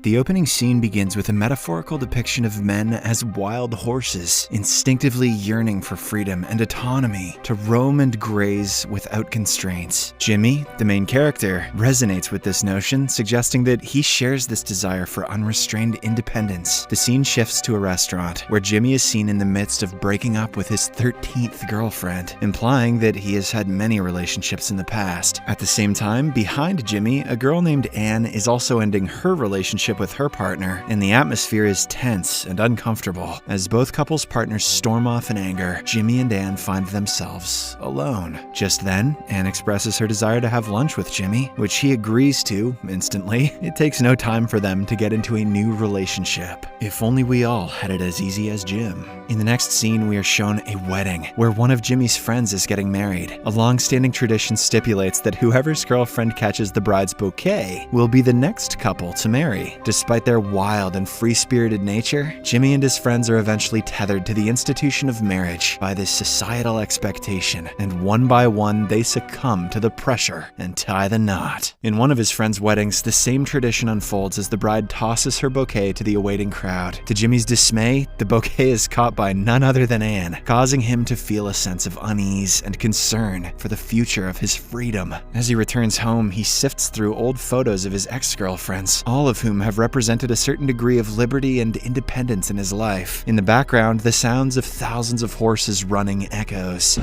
The opening scene begins with a metaphorical depiction of men as wild horses, instinctively yearning for freedom and autonomy to roam and graze without constraints. Jimmy, the main character, resonates with this notion, suggesting that he shares this desire for unrestrained independence. The scene shifts to a restaurant, where Jimmy is seen in the midst of breaking up with his 13th girlfriend, implying that he has had many relationships in the past. At the same time, behind Jimmy, a girl named Anne is also ending her relationship with her partner, and the atmosphere is tense and uncomfortable. As both couples' partners storm off in anger, Jimmy and Anne find themselves alone. Just then, Anne expresses her desire to have lunch with Jimmy, which he agrees to instantly. It takes no time for them to get into a new relationship. If only we all had it as easy as Jim. In the next scene, we are shown a wedding, where one of Jimmy's friends is getting married. A long-standing tradition stipulates that whoever's girlfriend catches the bride's bouquet will be the next couple to marry. Despite their wild and free-spirited nature, Jimmy and his friends are eventually tethered to the institution of marriage by this societal expectation, and one by one they succumb to the pressure and tie the knot. In one of his friends' weddings, the same tradition unfolds as the bride tosses her bouquet to the awaiting crowd. To Jimmy's dismay, the bouquet is caught by none other than Anne, causing him to feel a sense of unease and concern for the future of his freedom. As he returns home, he sifts through old photos of his ex-girlfriends, all of whom have represented a certain degree of liberty and independence in his life. In the background, the sounds of thousands of horses running echoes,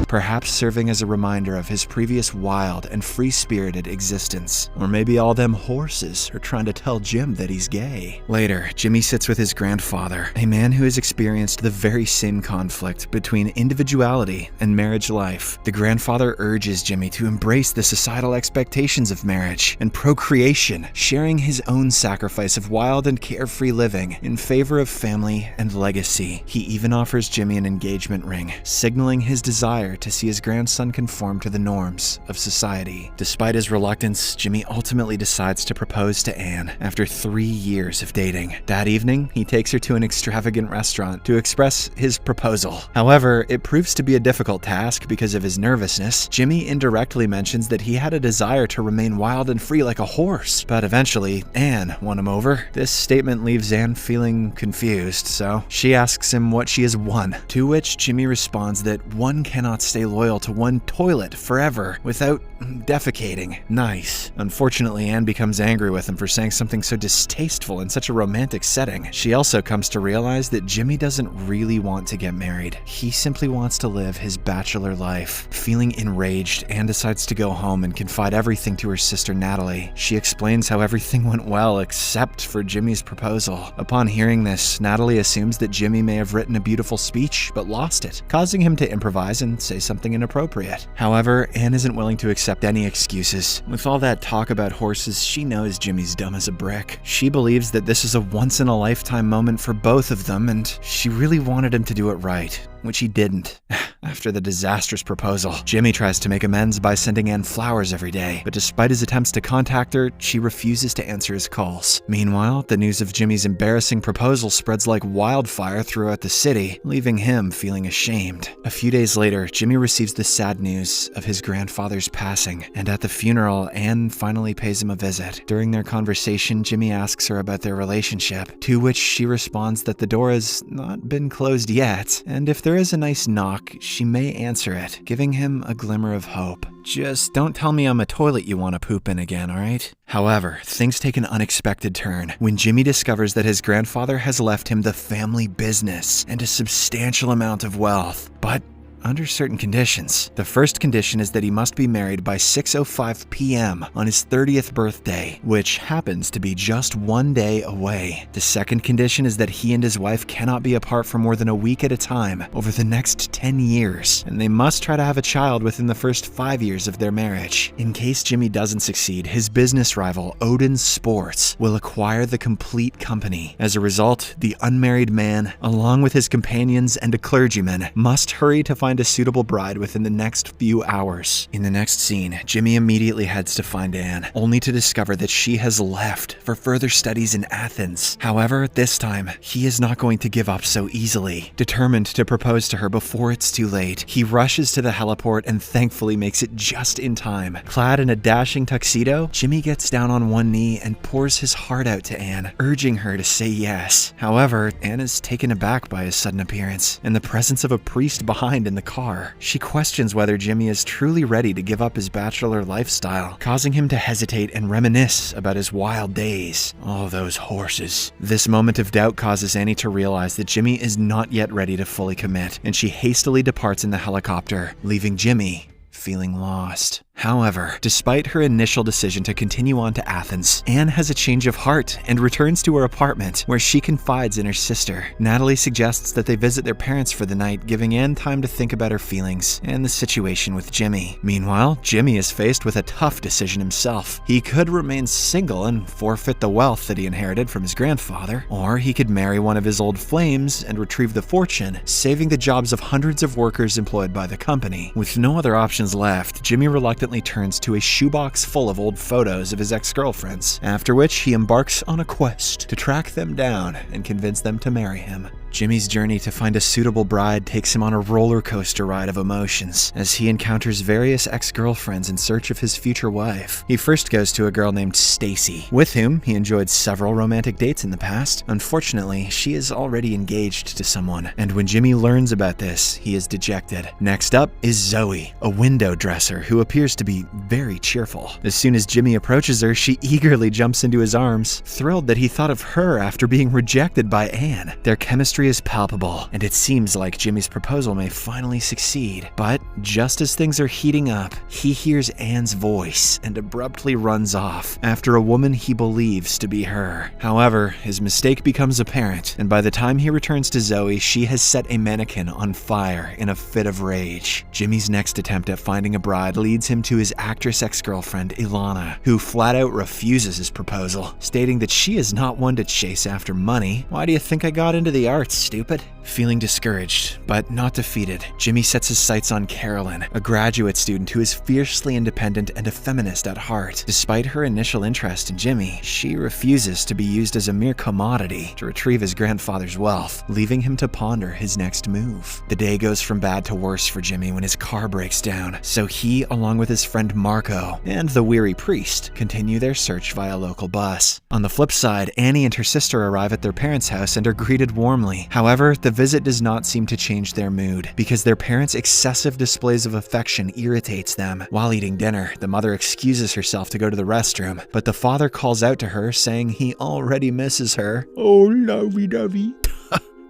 perhaps serving as a reminder of his previous wild and free-spirited existence. Or maybe all them horses are trying to tell Jim that he's gay. Later, Jimmy sits with his grandfather, a man who has experienced the very same conflict between individuality and marriage life. The grandfather urges Jimmy to embrace the societal expectations of marriage and procreation, sharing his own sacrifice of wild and carefree living in favor of family and legacy. He even offers Jimmy an engagement ring, signaling his desire to see his grandson conform to the norms of society. Despite his reluctance, Jimmy ultimately decides to propose to Anne after 3 years of dating. That evening, he takes her to an extravagant restaurant to express his proposal. However, it proves to be a difficult task because of his nervousness. Jimmy indirectly mentions that he had a desire to remain wild and free like a horse, but eventually, Anne won him over. This statement leaves Anne feeling confused, so she asks him what she has won, to which Jimmy responds that one cannot stay loyal to one toilet forever without defecating. Nice. Unfortunately, Anne becomes angry with him for saying something so distasteful in such a romantic setting. She also comes to realize that Jimmy doesn't really want to get married. He simply wants to live his bachelor life. Feeling enraged, Anne decides to go home and confide everything to her sister Natalie. She explains how everything went well except for Jimmy's proposal. Upon hearing this, Natalie assumes that Jimmy may have written a beautiful speech but lost it, causing him to improvise and say something inappropriate. However, Anne isn't willing to accept any excuses. With all that talk about horses, she knows Jimmy's dumb as a brick. She believes that this is a once-in-a-lifetime moment for both of them, and she really wanted him to do it right, which he didn't. After the disastrous proposal, Jimmy tries to make amends by sending Anne flowers every day, but despite his attempts to contact her, she refuses to answer his calls. Meanwhile, the news of Jimmy's embarrassing proposal spreads like wildfire throughout the city, leaving him feeling ashamed. A few days later, Jimmy receives the sad news of his grandfather's passing, and at the funeral, Anne finally pays him a visit. During their conversation, Jimmy asks her about their relationship, to which she responds that the door has not been closed yet, and if there is a nice knock, she may answer it, giving him a glimmer of hope. Just don't tell me I'm a toilet you want to poop in again, alright? However, things take an unexpected turn when Jimmy discovers that his grandfather has left him the family business and a substantial amount of wealth. But under certain conditions. The first condition is that he must be married by 6:05 p.m. on his 30th birthday, which happens to be just 1 day away. The second condition is that he and his wife cannot be apart for more than a week at a time over the next 10 years, and they must try to have a child within the first 5 years of their marriage. In case Jimmy doesn't succeed, his business rival, Odin Sports, will acquire the complete company. As a result, the unmarried man, along with his companions and a clergyman, must hurry to find find a suitable bride within the next few hours. In the next scene, Jimmy immediately heads to find Anne, only to discover that she has left for further studies in Athens. However, this time, he is not going to give up so easily. Determined to propose to her before it's too late, he rushes to the heliport and thankfully makes it just in time. Clad in a dashing tuxedo, Jimmy gets down on one knee and pours his heart out to Anne, urging her to say yes. However, Anne is taken aback by his sudden appearance and the presence of a priest behind in the car. She questions whether Jimmy is truly ready to give up his bachelor lifestyle, causing him to hesitate and reminisce about his wild days. Oh, those horses. This moment of doubt causes Annie to realize that Jimmy is not yet ready to fully commit, and she hastily departs in the helicopter, leaving Jimmy feeling lost. However, despite her initial decision to continue on to Athens, Anne has a change of heart and returns to her apartment, where she confides in her sister. Natalie suggests that they visit their parents for the night, giving Anne time to think about her feelings and the situation with Jimmy. Meanwhile, Jimmy is faced with a tough decision himself. He could remain single and forfeit the wealth that he inherited from his grandfather, or he could marry one of his old flames and retrieve the fortune, saving the jobs of hundreds of workers employed by the company. With no other options left, Jimmy reluctantly turns to a shoebox full of old photos of his ex-girlfriends, after which he embarks on a quest to track them down and convince them to marry him. Jimmy's journey to find a suitable bride takes him on a roller coaster ride of emotions as he encounters various ex-girlfriends in search of his future wife. He first goes to a girl named Stacy, with whom he enjoyed several romantic dates in the past. Unfortunately, she is already engaged to someone, and when Jimmy learns about this, he is dejected. Next up is Zoe, a window dresser who appears to be very cheerful. As soon as Jimmy approaches her, she eagerly jumps into his arms, thrilled that he thought of her after being rejected by Anne. Their chemistry is palpable, and it seems like Jimmy's proposal may finally succeed. But just as things are heating up, he hears Anne's voice and abruptly runs off after a woman he believes to be her. However, his mistake becomes apparent, and by the time he returns to Zoe, she has set a mannequin on fire in a fit of rage. Jimmy's next attempt at finding a bride leads him to his actress ex-girlfriend, Ilana, who flat out refuses his proposal, stating that she is not one to chase after money. Why do you think I got into the arts, stupid? Feeling discouraged, but not defeated, Jimmy sets his sights on Carolyn, a graduate student who is fiercely independent and a feminist at heart. Despite her initial interest in Jimmy, she refuses to be used as a mere commodity to retrieve his grandfather's wealth, leaving him to ponder his next move. The day goes from bad to worse for Jimmy when his car breaks down, so he, along with his friend Marco and the weary priest, continue their search via local bus. On the flip side, Annie and her sister arrive at their parents' house and are greeted warmly. However, the visit does not seem to change their mood, because their parents' excessive displays of affection irritates them. While eating dinner, the mother excuses herself to go to the restroom, but the father calls out to her, saying he already misses her. Oh, lovey-dovey.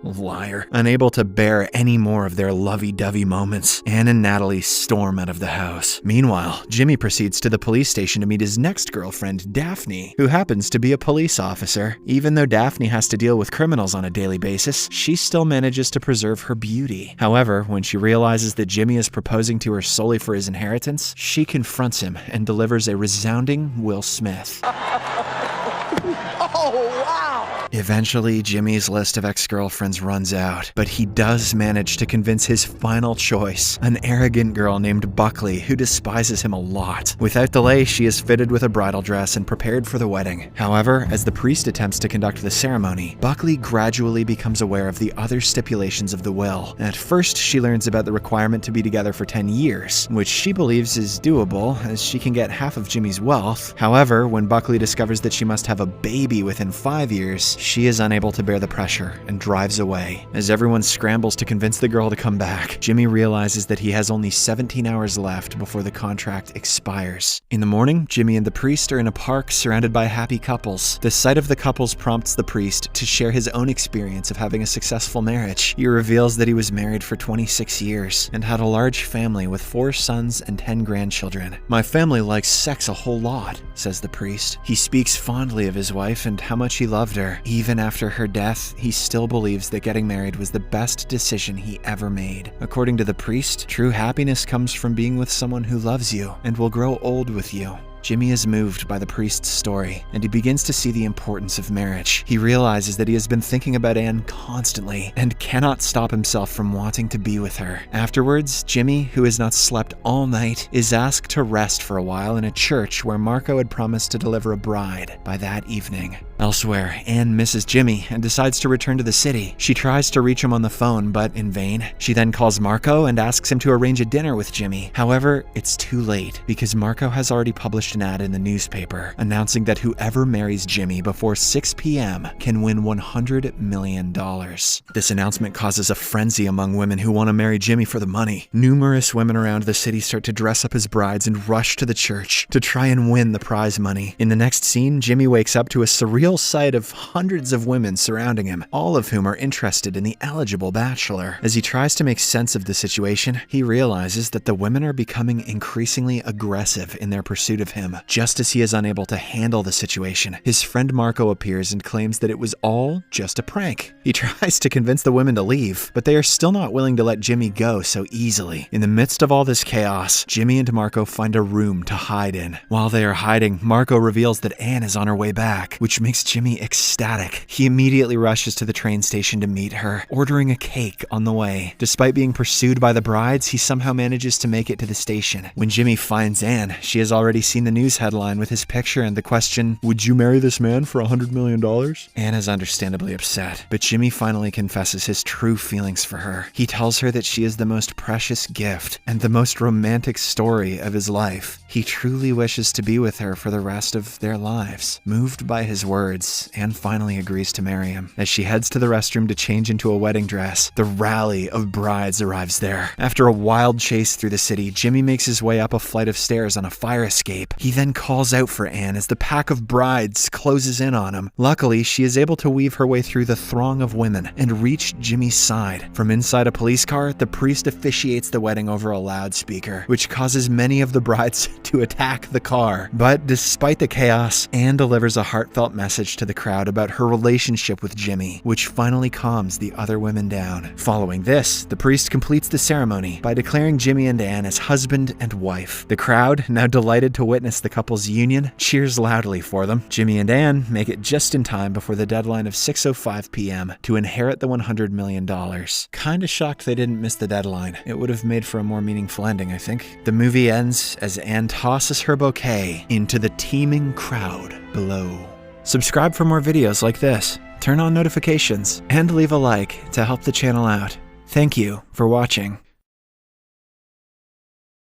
Liar. Unable to bear any more of their lovey-dovey moments, Anne and Natalie storm out of the house. Meanwhile, Jimmy proceeds to the police station to meet his next girlfriend, Daphne, who happens to be a police officer. Even though Daphne has to deal with criminals on a daily basis, she still manages to preserve her beauty. However, when she realizes that Jimmy is proposing to her solely for his inheritance, she confronts him and delivers a resounding Will Smith. Oh, wow! Eventually, Jimmy's list of ex-girlfriends runs out, but he does manage to convince his final choice, an arrogant girl named Buckley who despises him a lot. Without delay, she is fitted with a bridal dress and prepared for the wedding. However, as the priest attempts to conduct the ceremony, Buckley gradually becomes aware of the other stipulations of the will. At first, she learns about the requirement to be together for 10 years, which she believes is doable as she can get half of Jimmy's wealth. However, when Buckley discovers that she must have a baby within 5 years, she is unable to bear the pressure and drives away. As everyone scrambles to convince the girl to come back, Jimmy realizes that he has only 17 hours left before the contract expires. In the morning, Jimmy and the priest are in a park surrounded by happy couples. The sight of the couples prompts the priest to share his own experience of having a successful marriage. He reveals that he was married for 26 years and had a large family with 4 sons and 10 grandchildren. "My family likes sex a whole lot," says the priest. He speaks fondly of his wife and how much he loved her. Even after her death, he still believes that getting married was the best decision he ever made. According to the priest, true happiness comes from being with someone who loves you and will grow old with you. Jimmy is moved by the priest's story, and he begins to see the importance of marriage. He realizes that he has been thinking about Anne constantly and cannot stop himself from wanting to be with her. Afterwards, Jimmy, who has not slept all night, is asked to rest for a while in a church where Marco had promised to deliver a bride by that evening. Elsewhere, Anne misses Jimmy and decides to return to the city. She tries to reach him on the phone, but in vain. She then calls Marco and asks him to arrange a dinner with Jimmy. However, it's too late because Marco has already published an ad in the newspaper announcing that whoever marries Jimmy before 6 p.m. can win $100 million. This announcement causes a frenzy among women who want to marry Jimmy for the money. Numerous women around the city start to dress up as brides and rush to the church to try and win the prize money. In the next scene, Jimmy wakes up to a surreal sight of hundreds of women surrounding him, all of whom are interested in the eligible bachelor. As he tries to make sense of the situation, he realizes that the women are becoming increasingly aggressive in their pursuit of him. Just as he is unable to handle the situation, his friend Marco appears and claims that it was all just a prank. He tries to convince the women to leave, but they are still not willing to let Jimmy go so easily. In the midst of all this chaos, Jimmy and Marco find a room to hide in. While they are hiding, Marco reveals that Anne is on her way back, which makes Jimmy ecstatic. He immediately rushes to the train station to meet her, ordering a cake on the way. Despite being pursued by the brides, he somehow manages to make it to the station. When Jimmy finds Anne, she has already seen the news headline with his picture and the question, "Would you marry this man for $100 million?" Anne is understandably upset, but Jimmy finally confesses his true feelings for her. He tells her that she is the most precious gift and the most romantic story of his life. He truly wishes to be with her for the rest of their lives. Moved by his words, Anne finally agrees to marry him. As she heads to the restroom to change into a wedding dress, the rally of brides arrives there. After a wild chase through the city, Jimmy makes his way up a flight of stairs on a fire escape. He then calls out for Anne as the pack of brides closes in on him. Luckily, she is able to weave her way through the throng of women and reach Jimmy's side. From inside a police car, the priest officiates the wedding over a loudspeaker, which causes many of the brides to attack the car. But despite the chaos, Anne delivers a heartfelt message to the crowd about her relationship with Jimmy, which finally calms the other women down. Following this, the priest completes the ceremony by declaring Jimmy and Anne as husband and wife. The crowd, now delighted to witness the couple's union, cheers loudly for them. Jimmy and Anne make it just in time before the deadline of 6:05 p.m. to inherit the $100 million. Kinda shocked they didn't miss the deadline. It would have made for a more meaningful ending, I think. The movie ends as Anne tosses her bouquet into the teeming crowd below. Subscribe for more videos like this, turn on notifications, and leave a like to help the channel out. Thank you for watching.